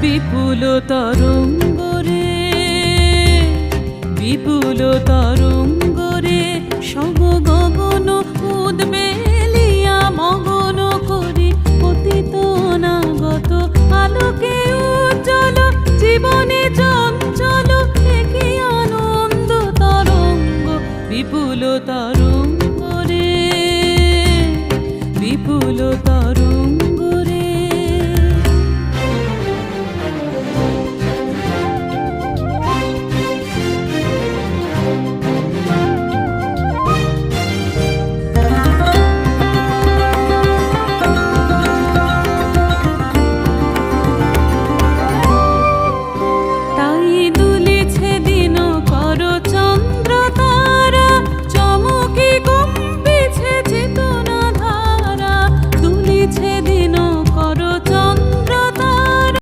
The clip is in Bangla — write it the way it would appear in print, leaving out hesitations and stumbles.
বিপুল তরঙ্গরে বিপুল তরঙ্গরে সব গগন উদ্বেলিয়া মগন করি পতিত অনাগত আলোকে